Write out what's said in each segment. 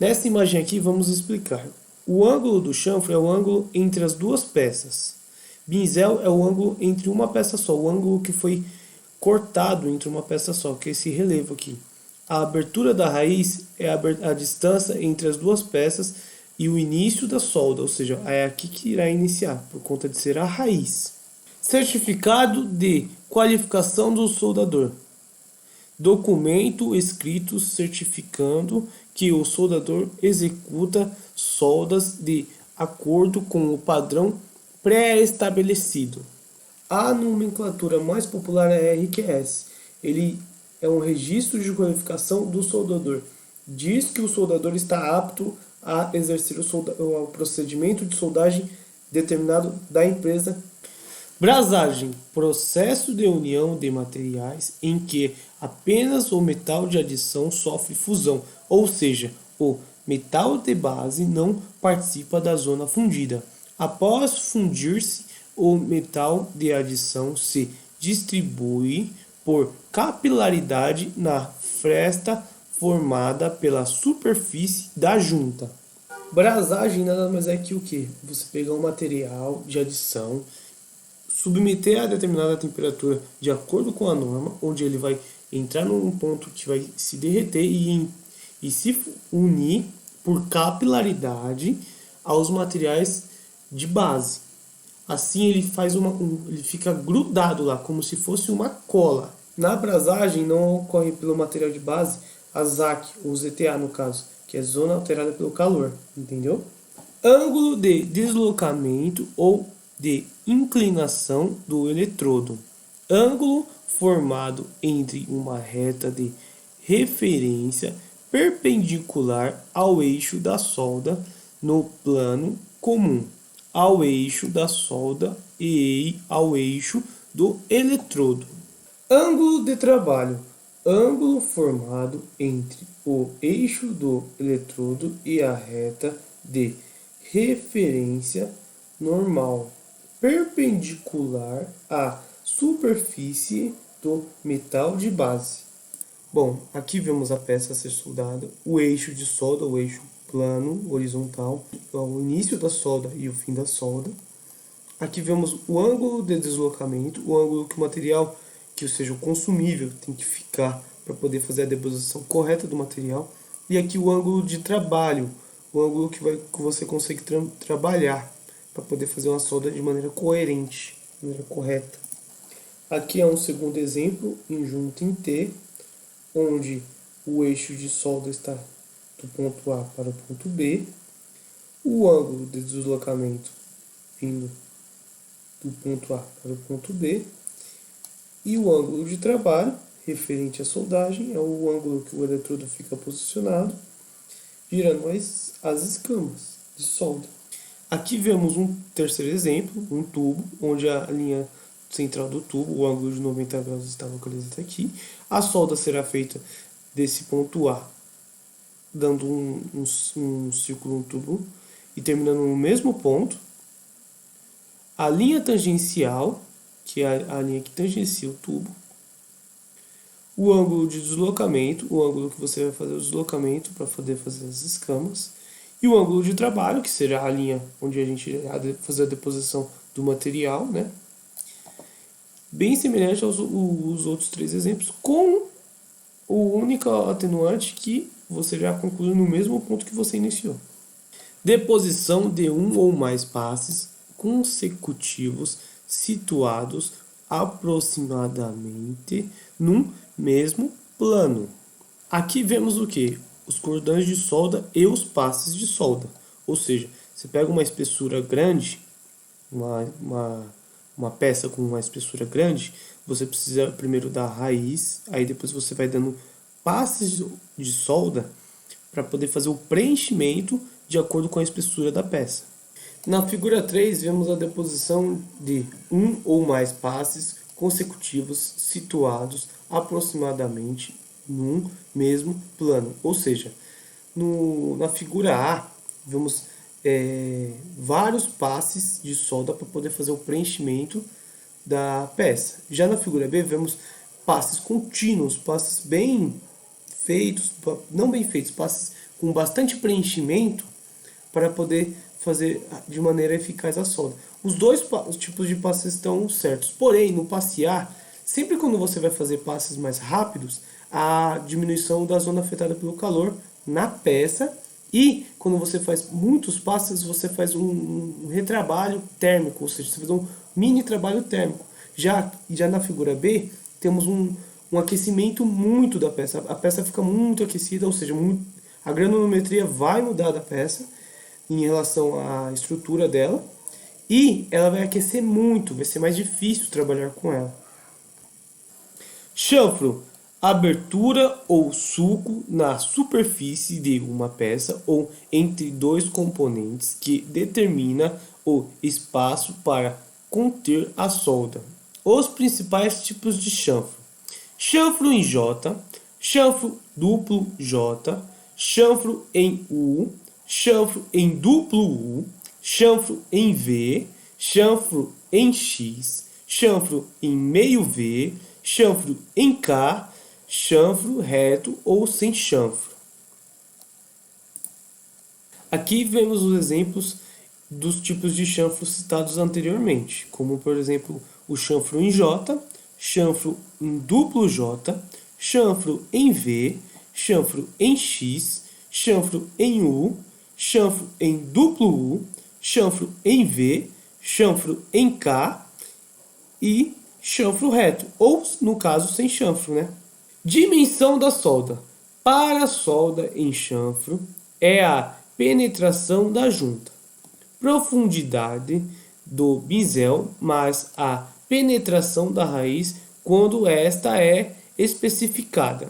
Nessa imagem aqui vamos explicar. O ângulo do chanfre é o ângulo entre as duas peças. Binzel é o ângulo entre uma peça só, o ângulo que foi cortado entre uma peça só, que é esse relevo aqui. A abertura da raiz é a distância entre as duas peças e o início da solda, ou seja, é aqui que irá iniciar, por conta de ser a raiz. Certificado de qualificação do soldador. Documento escrito certificando que o soldador executa soldas de acordo com o padrão pré-estabelecido. A nomenclatura mais popular é RQS. Ele é um registro de qualificação do soldador. Diz que o soldador está apto a exercer o procedimento de soldagem determinado da empresa. Brasagem, processo de união de materiais em que apenas o metal de adição sofre fusão, ou seja, o metal de base não participa da zona fundida. Após fundir-se, o metal de adição se distribui por capilaridade na fresta formada pela superfície da junta. Brasagem nada mais é que o que? Você pegar um material de adição, submeter a determinada temperatura de acordo com a norma, onde ele vai entrar num ponto que vai se derreter e se unir por capilaridade aos materiais de base. Assim ele faz ele fica grudado lá, como se fosse uma cola. Na brasagem não ocorre pelo material de base a ZAC, ou ZTA no caso, que é zona alterada pelo calor, entendeu? Ângulo de deslocamento ou de inclinação do eletrodo. Ângulo formado entre uma reta de referência perpendicular ao eixo da solda no plano comum, ao eixo da solda e ao eixo do eletrodo. Ângulo de trabalho. Ângulo formado entre o eixo do eletrodo e a reta de referência normal, perpendicular à superfície do metal de base. Bom, aqui vemos a peça a ser soldada, o eixo de solda, o eixo plano, horizontal, o início da solda e o fim da solda. Aqui vemos o ângulo de deslocamento, o ângulo que o material, que seja o consumível, tem que ficar para poder fazer a deposição correta do material. E aqui o ângulo de trabalho, o ângulo que você consegue trabalhar para poder fazer uma solda de maneira coerente, de maneira correta. Aqui é um segundo exemplo em junta em T, onde o eixo de solda está do ponto A para o ponto B, o ângulo de deslocamento vindo do ponto A para o ponto B, e o ângulo de trabalho referente à soldagem é o ângulo que o eletrodo fica posicionado, girando as escamas de solda. Aqui vemos um terceiro exemplo, um tubo, onde a linha central do tubo, o ângulo de 90 graus está localizado aqui. A solda será feita desse ponto A, dando um círculo no tubo e terminando no mesmo ponto. A linha tangencial, que é a linha que tangencia o tubo. O ângulo de deslocamento, o ângulo que você vai fazer o deslocamento para poder fazer as escamas. E o ângulo de trabalho, que será a linha onde a gente irá fazer a deposição do material, né? Bem semelhante aos outros três exemplos, com o único atenuante que você já concluiu no mesmo ponto que você iniciou. Deposição de um ou mais passes consecutivos situados aproximadamente num mesmo plano. Aqui vemos o que? Os cordões de solda e os passes de solda. Ou seja, você pega uma espessura grande, uma peça com uma espessura grande, você precisa primeiro da raiz, aí depois você vai dando passes de solda para poder fazer o preenchimento de acordo com a espessura da peça. Na figura 3, vemos a deposição de um ou mais passes consecutivos situados aproximadamente num mesmo plano. Ou seja, na figura A, vemos vários passes de solda para poder fazer o preenchimento da peça. Já na figura B, vemos passes contínuos, passes bem feitos, não bem feitos, passes com bastante preenchimento para poder fazer de maneira eficaz a solda. Os dois tipos de passes estão certos, porém no passe A, sempre quando você vai fazer passes mais rápidos, a diminuição da zona afetada pelo calor na peça, e quando você faz muitos passes, você faz um retrabalho térmico, ou seja, você faz um mini trabalho térmico. Já na figura B, temos um aquecimento muito da peça. A peça fica muito aquecida, ou seja, a granulometria vai mudar da peça em relação à estrutura dela, e ela vai aquecer muito, vai ser mais difícil trabalhar com ela. Chanfro: abertura ou sulco na superfície de uma peça ou entre dois componentes que determina o espaço para conter a solda. Os principais tipos de chanfro: chanfro em J, chanfro duplo J, chanfro em U, chanfro em duplo U, chanfro em V, chanfro em X, chanfro em meio V, chanfro em K, chanfro reto ou sem chanfro. Aqui vemos os exemplos dos tipos de chanfro citados anteriormente, como por exemplo o chanfro em J, chanfro em duplo J, chanfro em V, chanfro em X, chanfro em U, chanfro em duplo U, chanfro em V, chanfro em K e chanfro reto, ou no caso sem chanfro, né? Dimensão da solda. Para a solda em chanfro é a penetração da junta, profundidade do bisel mais a penetração da raiz quando esta é especificada.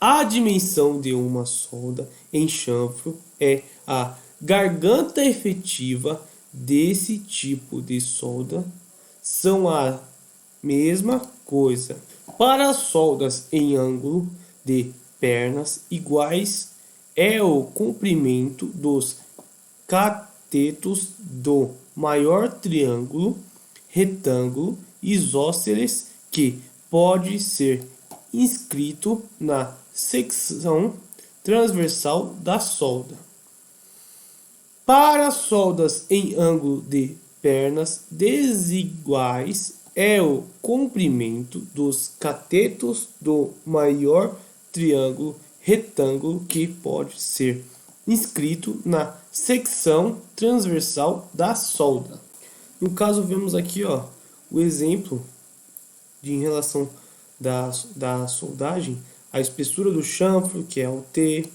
A dimensão de uma solda em chanfro é a garganta efetiva desse tipo de solda, são a mesma coisa. Para as soldas em ângulo de pernas iguais é o comprimento dos catetos do maior triângulo, retângulo isósceles que pode ser inscrito na secção transversal da solda. Para soldas em ângulo de pernas desiguais é o comprimento dos catetos do maior triângulo retângulo que pode ser inscrito na secção transversal da solda. No caso, vemos aqui o exemplo em relação da soldagem, a espessura do chanfro, que é o T,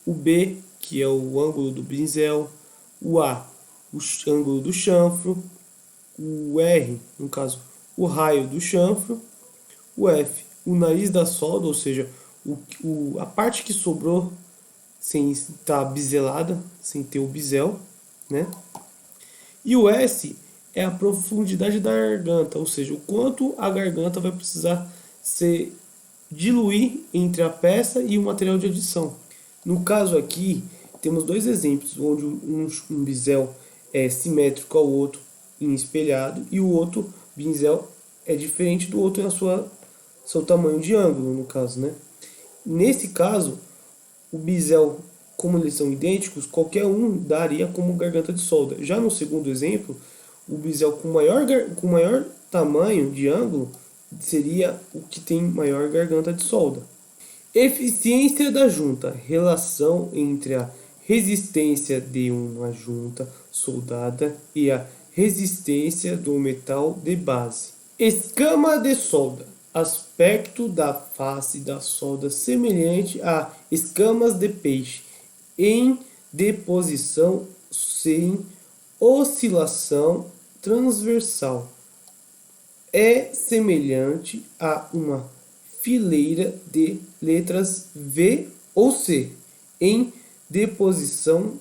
o B, que é o ângulo do bisel, o A, o ângulo do chanfro, o R, no caso, o raio do chanfro, o F, o nariz da solda, ou seja, a parte que sobrou sem estar biselada, sem ter o bisel, né? E o S é a profundidade da garganta, ou seja, o quanto a garganta vai precisar se diluir entre a peça e o material de adição. No caso aqui, temos dois exemplos, onde um bisel é simétrico ao outro em espelhado e o outro bisel é diferente do outro em seu tamanho de ângulo, no caso, né? Nesse caso, o bisel, como eles são idênticos, qualquer um daria como garganta de solda. Já no segundo exemplo, o bisel com maior tamanho de ângulo seria o que tem maior garganta de solda. Eficiência da junta. Relação entre a resistência de uma junta soldada e a resistência do metal de base. Escama de solda. Aspecto da face da solda semelhante a escamas de peixe em deposição sem oscilação transversal. É semelhante a uma fileira de letras V ou C em deposição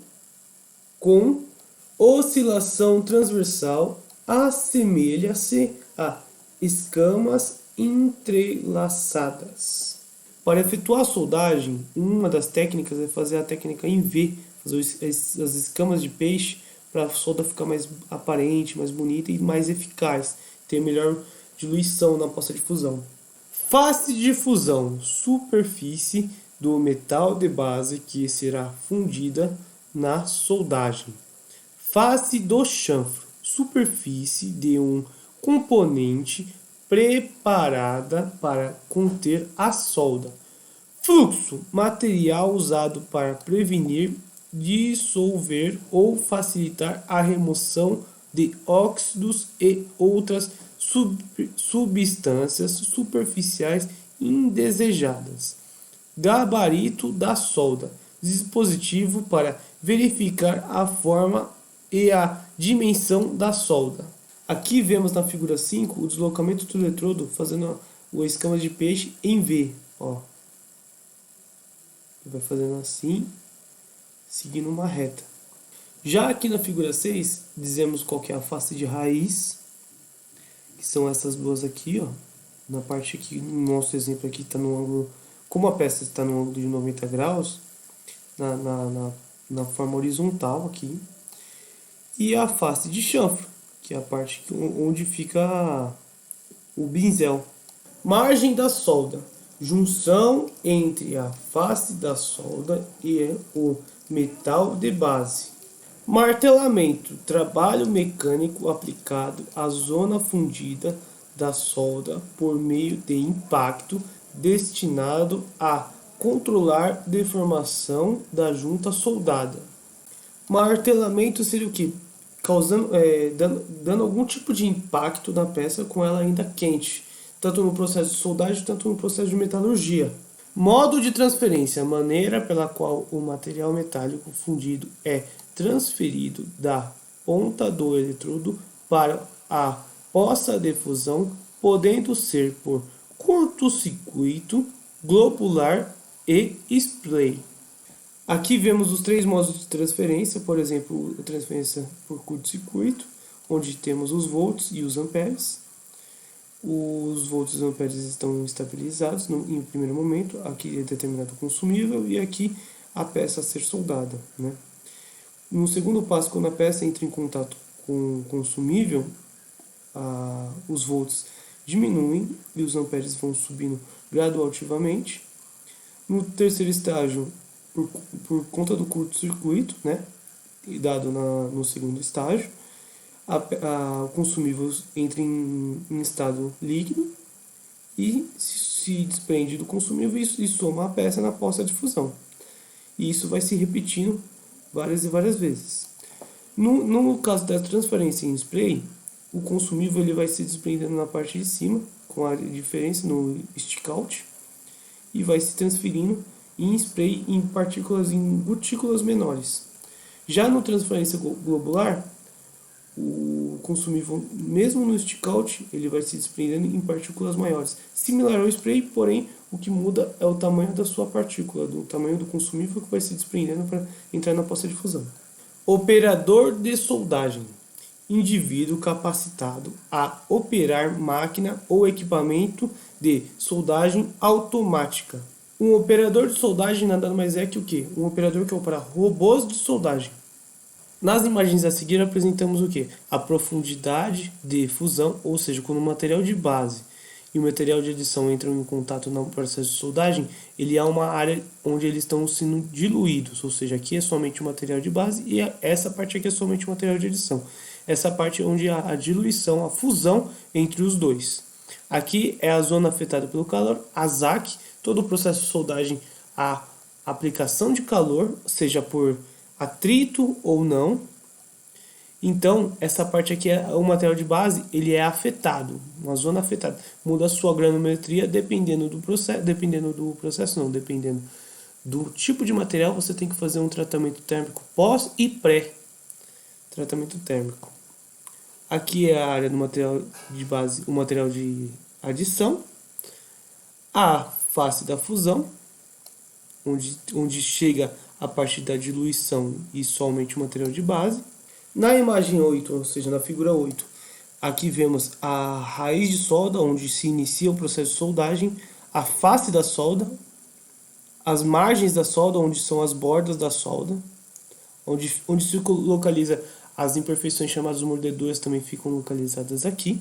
com oscilação transversal. Assemelha-se a escamas entrelaçadas. Para efetuar a soldagem, uma das técnicas é fazer a técnica em V, fazer as escamas de peixe para a solda ficar mais aparente, mais bonita e mais eficaz, ter melhor diluição na poça de fusão. Face de fusão, superfície do metal de base que será fundida na soldagem. Face do chanfro, superfície de um componente preparada para conter a solda. Fluxo, material usado para prevenir, dissolver ou facilitar a remoção de óxidos e outras substâncias superficiais indesejadas. Gabarito da solda, dispositivo para verificar a forma e a dimensão da solda. Aqui vemos na figura 5 o deslocamento do eletrodo fazendo o escama de peixe em V. Ó. Vai fazendo assim, seguindo uma reta. Já aqui na figura 6, dizemos qual que é a face de raiz, que são essas duas aqui, ó. Na parte aqui, no nosso exemplo aqui, está no ângulo, como a peça está no ângulo de 90 graus, na forma horizontal aqui. E a face de chanfro, que é a parte onde fica o binzel. Margem da solda, junção entre a face da solda e o metal de base. Martelamento, trabalho mecânico aplicado à zona fundida da solda por meio de impacto destinado a controlar deformação da junta soldada. Martelamento seria o que? Dando algum tipo de impacto na peça com ela ainda quente, tanto no processo de soldagem, tanto no processo de metalurgia. Modo de transferência, maneira pela qual o material metálico fundido é transferido da ponta do eletrodo para a poça de fusão, podendo ser por curto-circuito, globular e spray. Aqui vemos os três modos de transferência, por exemplo, a transferência por curto-circuito, onde temos os volts e os amperes. Os volts e os amperes estão estabilizados em primeiro momento, aqui é determinado o consumível e aqui a peça a ser soldada, né? No segundo passo, quando a peça entra em contato com o consumível, os volts diminuem e os amperes vão subindo graduativamente. No terceiro estágio, por conta do curto-circuito, né, dado no segundo estágio, o consumível entra em estado líquido e se desprende do consumível e soma a peça na poça de fusão. E isso vai se repetindo várias e várias vezes. No caso da transferência em spray, o consumível ele vai se desprendendo na parte de cima, com a diferença no stick out, e vai se transferindo em spray em partículas, em gotículas menores. Já no transferência globular, o consumível, mesmo no stick out, ele vai se desprendendo em partículas maiores. Similar ao spray, porém, o que muda é o tamanho da sua partícula, do tamanho do consumível que vai se desprendendo para entrar na poça de fusão. Operador de soldagem. Indivíduo capacitado a operar máquina ou equipamento de soldagem automática. Um operador de soldagem nada mais é que o quê? Um operador que opera robôs de soldagem. Nas imagens a seguir apresentamos o quê? A profundidade de fusão, ou seja, quando o material de base e o material de adição entram em contato no processo de soldagem, ele há uma área onde eles estão sendo diluídos, ou seja, aqui é somente o material de base e essa parte aqui é somente o material de adição. Essa parte onde há a diluição, a fusão entre os dois. Aqui é a zona afetada pelo calor, a ZAC, todo o processo de soldagem, a aplicação de calor, seja por atrito ou não. Então, essa parte aqui é o material de base, ele é afetado, uma zona afetada. Muda a sua granulometria dependendo do tipo de material, você tem que fazer um tratamento térmico pós e pré tratamento térmico. Aqui é a área do material de base, o material de adição, a face da fusão, onde chega a parte da diluição e somente o material de base. Na imagem 8, ou seja, na figura 8, aqui vemos a raiz de solda, onde se inicia o processo de soldagem, a face da solda, as margens da solda, onde são as bordas da solda, onde se localiza as imperfeições chamadas mordeduras, também ficam localizadas aqui.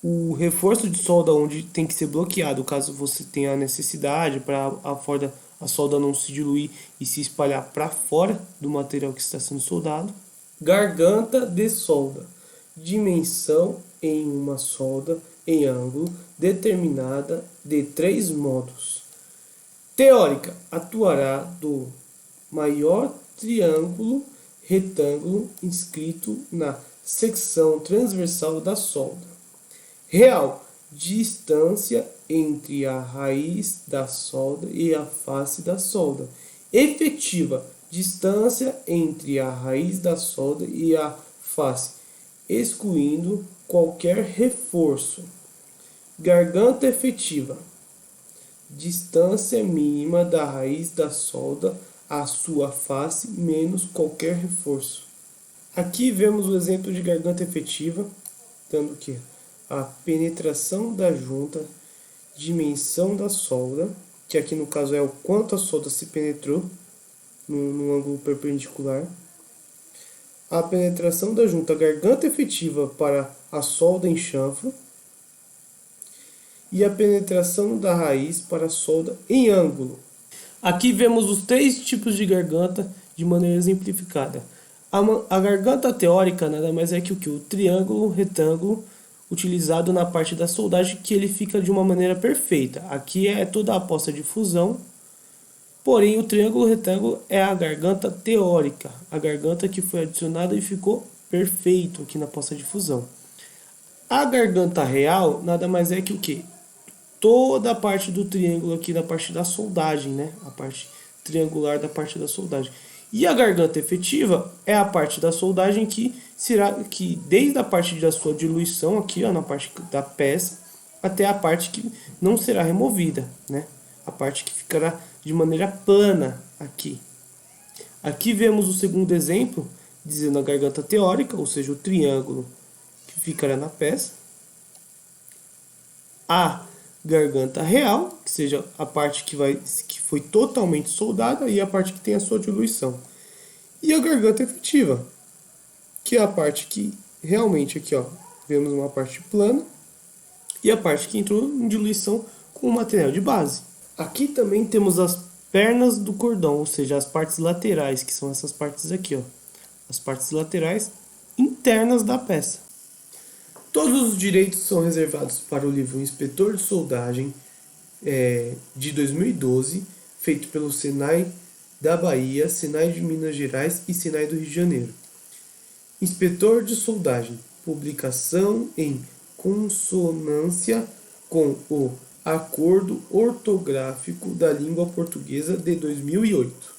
o reforço de solda onde tem que ser bloqueado caso você tenha a necessidade para a solda não se diluir e se espalhar para fora do material que está sendo soldado. Garganta de solda, dimensão em uma solda em ângulo determinada de 3 modos. Teórica, atuará do maior triângulo retângulo inscrito na secção transversal da solda. Real, distância entre a raiz da solda e a face da solda. Efetiva, distância entre a raiz da solda e a face, excluindo qualquer reforço. Garganta efetiva, distância mínima da raiz da solda à sua face menos qualquer reforço. Aqui vemos o exemplo de garganta efetiva, dando que a penetração da junta, dimensão da solda, que aqui no caso é o quanto a solda se penetrou no ângulo perpendicular. A penetração da junta, garganta efetiva para a solda em chanfro. E a penetração da raiz para a solda em ângulo. Aqui vemos os 3 tipos de garganta de maneira exemplificada. A garganta teórica nada mais é que o triângulo retângulo utilizado na parte da soldagem, que ele fica de uma maneira perfeita. Aqui é toda a poça de fusão, porém o triângulo retângulo é a garganta teórica, a garganta que foi adicionada e ficou perfeito aqui na poça de fusão. A garganta real nada mais é que o quê? Toda a parte do triângulo aqui da parte da soldagem, né? A parte triangular da parte da soldagem. E a garganta efetiva é a parte da soldagem que será que desde a parte da sua diluição aqui, ó, na parte da peça, até a parte que não será removida, né? A parte que ficará de maneira plana aqui. Aqui vemos o segundo exemplo, dizendo a garganta teórica, ou seja, o triângulo que ficará na peça. A garganta real, que seja a parte que foi totalmente soldada e a parte que tem a sua diluição. E a garganta efetiva, que é a parte que realmente aqui, ó, vemos uma parte plana e a parte que entrou em diluição com o material de base. Aqui também temos as pernas do cordão, ou seja, as partes laterais, que são essas partes aqui, ó, as partes laterais internas da peça. Todos os direitos são reservados para o livro Inspetor de Soldagem de 2012, feito pelo Senai da Bahia, Senai de Minas Gerais e Senai do Rio de Janeiro. Inspetor de Soldagem, publicação em consonância com o Acordo Ortográfico da Língua Portuguesa de 2008.